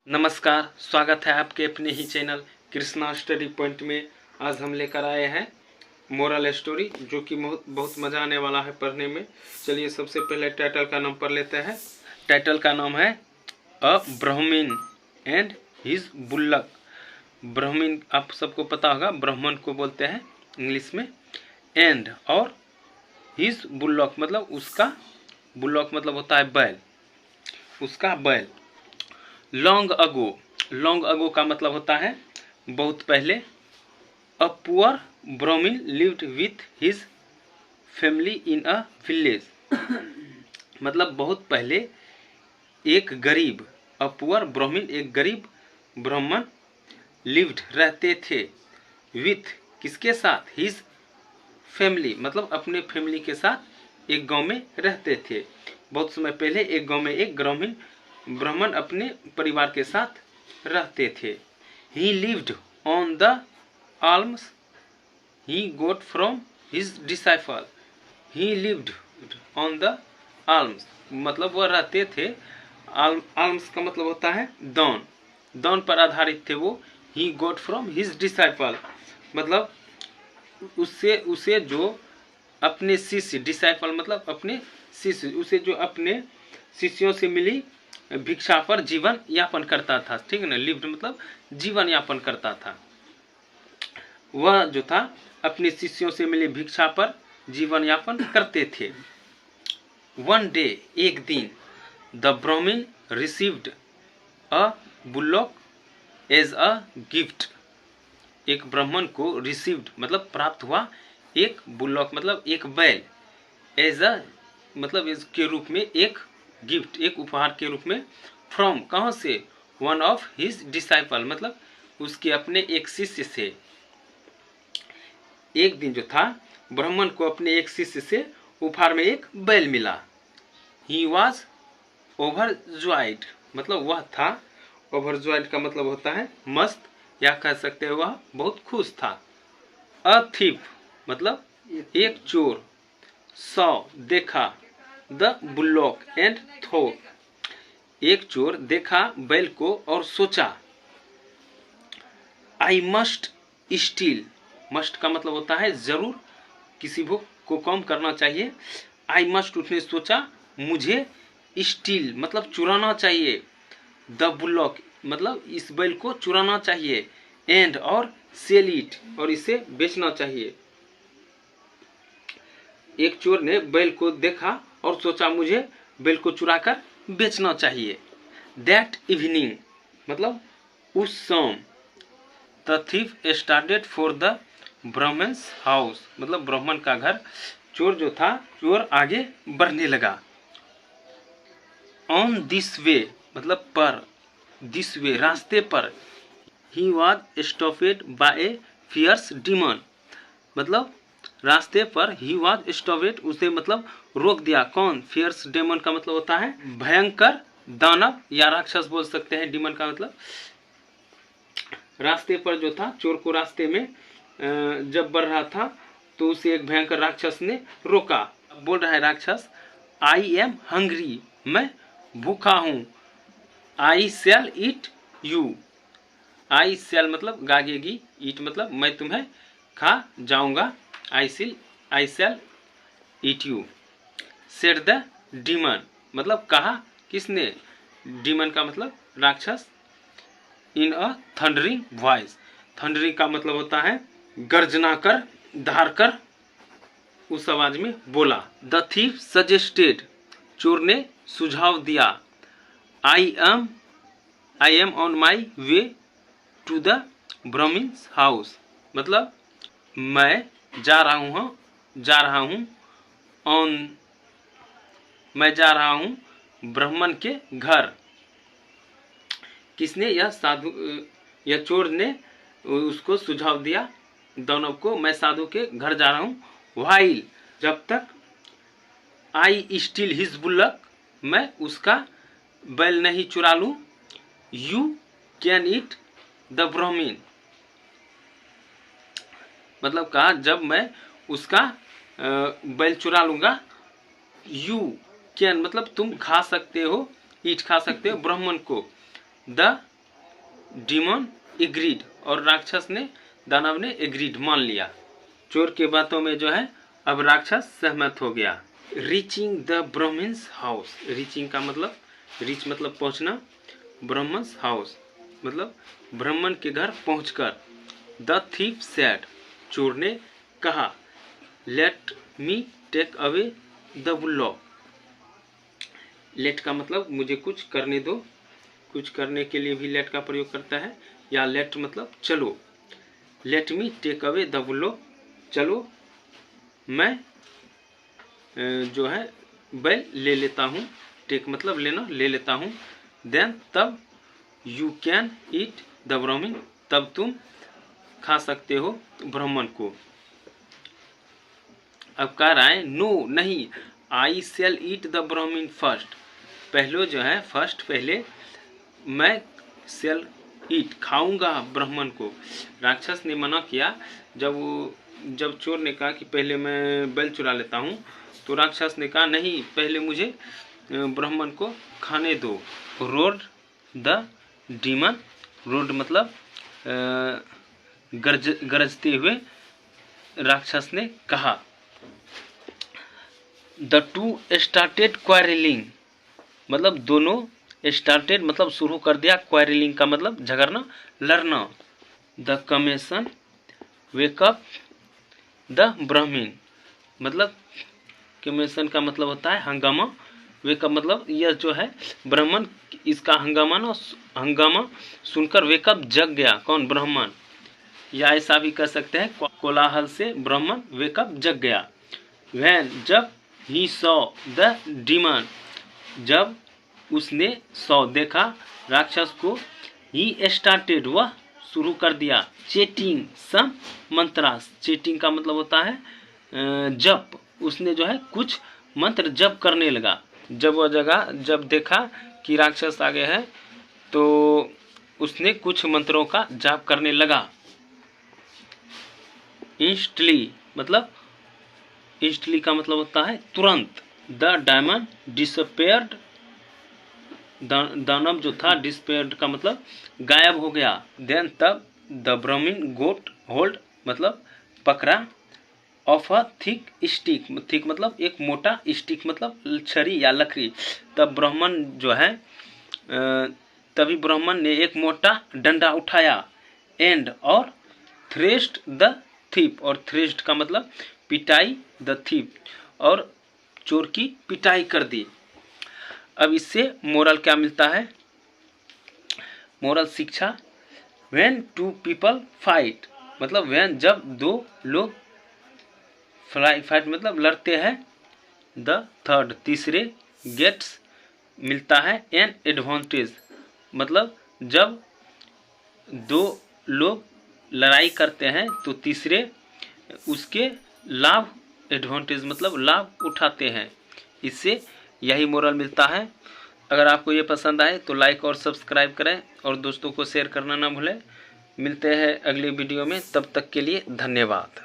नमस्कार, स्वागत है आपके अपने ही चैनल कृष्णा स्टडी पॉइंट में। आज हम लेकर आए हैं मोरल स्टोरी, जो कि बहुत मज़ा आने वाला है पढ़ने में। चलिए सबसे पहले टाइटल का नाम पढ़ लेते हैं। टाइटल का नाम है अ ब्राह्मण एंड हिज बुल्लक। ब्राह्मण आप सबको पता होगा, ब्राह्मण को बोलते हैं इंग्लिश में। एंड और हिज बुल्लक मतलब उसका, बुल्लक मतलब होता है बैल, उसका बैल। लॉन्ग अगो का मतलब होता है बहुत पहले। अ पुअर ब्राह्मण lived with his family in a village मतलब बहुत पहले एक गरीब, अ पुअर ब्राह्मण एक गरीब ब्राह्मण, लिव्ड रहते थे, विथ किसके साथ, हिज फैमिली मतलब अपने फैमिली के साथ एक गांव में रहते थे। बहुत समय पहले एक गांव में एक ब्राह्मण अपने परिवार के साथ रहते थे। He lived on the alms he got from his disciple. He lived on the alms मतलब वह रहते थे, आल्म्स का मतलब होता है दान, दान पर आधारित थे वो। ही गोट फ्रॉम हिज डिसाइपल मतलब उसे जो अपने शिष्य, डिसाइपल मतलब अपने शिष्य, उसे जो अपने शिष्यों से मिली भिक्षा पर जीवन यापन करता था। ठीक है ना, लिव्ड मतलब जीवन यापन करता था। वह जो था अपने शिष्यों से मिली भिक्षा पर जीवन यापन करते थे। वन डे एक दिन, the Brahmin received a bullock as a gift. एक ब्राह्मण को रिसीव्ड मतलब प्राप्त हुआ, एक बुल्लॉक मतलब एक बैल, एज अ मतलब इसके रूप में, एक गिफ्ट एक उपहार के रूप में। फ्रॉम कहाँ से, वन ऑफ हिज डिसाइपल मतलब उसके अपने एक शिष्य से। एक दिन जो था ब्राह्मण को अपने एक शिष्य से उपहार में एक बैल मिला। ही वॉज ओवरजॉयड मतलब वह था, ओवरजॉयड का मतलब होता है मस्त, या कह सकते हैं वह बहुत खुश था। अ थीफ मतलब एक चोर, सॉ देखा, द बुल्लॉक एंड थॉट एक चोर देखा बैल को और सोचा। आई मस्ट स्टील, मस्ट का मतलब होता है जरूर, किसी को काम करना चाहिए। आई मस्ट उसने सोचा, मुझे स्टील मतलब चुराना चाहिए, द बुल्लॉक मतलब इस बैल को चुराना चाहिए, एंड और सेल इट और इसे बेचना चाहिए। एक चोर ने बैल को देखा और सोचा मुझे बैल को चुराकर बेचना चाहिए। दैट इवनिंग मतलब उस शाम, the thief started for the Brahman's house मतलब ब्राह्मण का घर। चोर जो था, चोर आगे बढ़ने लगा। ऑन दिस वे मतलब पर, दिस वे रास्ते पर। He was stopped by a fierce demon मतलब रास्ते पर, ही वॉज स्टॉपेड उसे मतलब रोक दिया। कौन, फियर्स डेमन का मतलब होता है भयंकर दानव या राक्षस बोल सकते हैं। डीमन का मतलब रास्ते पर जो था, चोर को रास्ते में जब बढ़ रहा था तो उसे एक भयंकर राक्षस ने रोका। बोल रहा है राक्षस, आई एम हंग्री मैं भूखा हूं, आई शैल ईट यू। आई शैल मतलब गागेगी, ईट मतलब मैं तुम्हें खा जाऊंगा, I shall eat you. Said the demon मतलब कहा किसने, डीमन का मतलब राक्षस। In a thundering voice, thundering का मतलब होता है गर्जना कर, धार कर, उस आवाज में बोला। द थीफ सजेस्टेड चोर ने सुझाव दिया। I am on my way to the Brahman's house मतलब मैं जा रहा हूँ ऑन मैं जा रहा हूँ ब्राह्मण के घर। किसने, यह साधु, यह चोर ने उसको सुझाव दिया दानव को, मैं साधु के घर जा रहा हूँ। व्हाइल जब तक, आई स्टील हिज बुल्लक मैं उसका बैल नहीं चुरा लूं, यू कैन ईट द ब्राह्मण मतलब कहा जब मैं उसका बैल चुरा लूंगा। यू कैन मतलब तुम खा सकते हो, ईट खा सकते हो ब्राह्मण को, द डीमन एग्रीड, और राक्षस ने, दानव ने एग्रीड, मान लिया। चोर के बातों में जो है अब राक्षस सहमत हो गया। Reaching the Brahman's house, reaching का मतलब, रीच मतलब पहुंचना, ब्राह्मण्स हाउस मतलब ब्राह्मण के घर पहुंचकर, द थीफ सेड, चोर ने कहा, let me take away the bullock, let का मतलब मुझे कुछ करने दो, कुछ करने के लिए भी लेट का प्रयोग करता है, या लेट मतलब चलो, let me take away the bullock, चलो मैं जो है बैल ले लेता हूँ, टेक मतलब लेना, ले लेता हूँ, देन तब, यू कैन ईट द ब्राह्मण, तब तुम खा सकते हो ब्राह्मण को। अब कह रहा है नो नहीं, आई शेल ईट द ब्राह्मण फर्स्ट, पहले जो है फर्स्ट, पहले मैं शेल ईट खाऊंगा ब्राह्मण को। राक्षस ने मना किया, जब चोर ने कहा कि पहले मैं बैल चुरा लेता हूँ, तो राक्षस ने कहा नहीं, पहले मुझे ब्राह्मण को खाने दो। रोड द डीमन, रोड मतलब गरजते हुए राक्षस ने कहा। द टू स्टार्टेड क्वारलिंग, मतलब दोनों स्टार्टेड मतलब शुरू कर दिया, क्वारलिंग का मतलब झगड़ना, लड़ना। द कमेशन वेकअप द ब्राह्मण, मतलब कमेशन का मतलब होता है हंगामा, वेकअप मतलब यह जो है ब्राह्मण, इसका हंगामा सुनकर वेकअप जग गया, कौन, ब्राह्मण, या ऐसा भी कह सकते हैं कोलाहल से ब्राह्मण वेकअप जग गया। वैन जब, ही सॉ द डीमन, जब उसने सॉ देखा राक्षस को, ही स्टार्टेड वह शुरू कर दिया, चेटिंग सम मंत्रास, चेटिंग का मतलब होता है जप, उसने जो है कुछ मंत्र जप करने लगा। जब वह जगह, जब देखा कि राक्षस आगे है, तो उसने कुछ मंत्रों का जाप करने लगा। इंस्टली मतलब, इंस्टली का मतलब होता है तुरंत। द डायमंड डिसअपेयर्ड, दानव जो था, डिसअपेयर्ड का मतलब गायब हो गया। देन तब, द ब्राह्मण गोट होल्ड मतलब पकड़ा, of a thick stick, thick मतलब एक मोटा, स्टिक मतलब छड़ी या लकड़ी। तब ब्राह्मण जो है, तभी ब्राह्मण ने एक मोटा डंडा उठाया, एंड और थ्रेस्ट द थीप, और थ्रेस्ट का मतलब पिटाई, द थीप, और चोर की पिटाई कर दी। अब इससे मोरल क्या मिलता है, मोरल शिक्षा, व्हेन टू पीपल फाइट मतलब व्हेन जब दो लोग फाइट मतलब लड़ते हैं, द थर्ड तीसरे, गेट्स मिलता है, एन एडवांटेज मतलब जब दो लोग लड़ाई करते हैं तो तीसरे उसके लाभ, एडवांटेज मतलब लाभ उठाते हैं। इससे यही मोरल मिलता है। अगर आपको ये पसंद आए तो लाइक और सब्सक्राइब करें, और दोस्तों को शेयर करना ना भूलें। मिलते हैं अगली वीडियो में, तब तक के लिए धन्यवाद।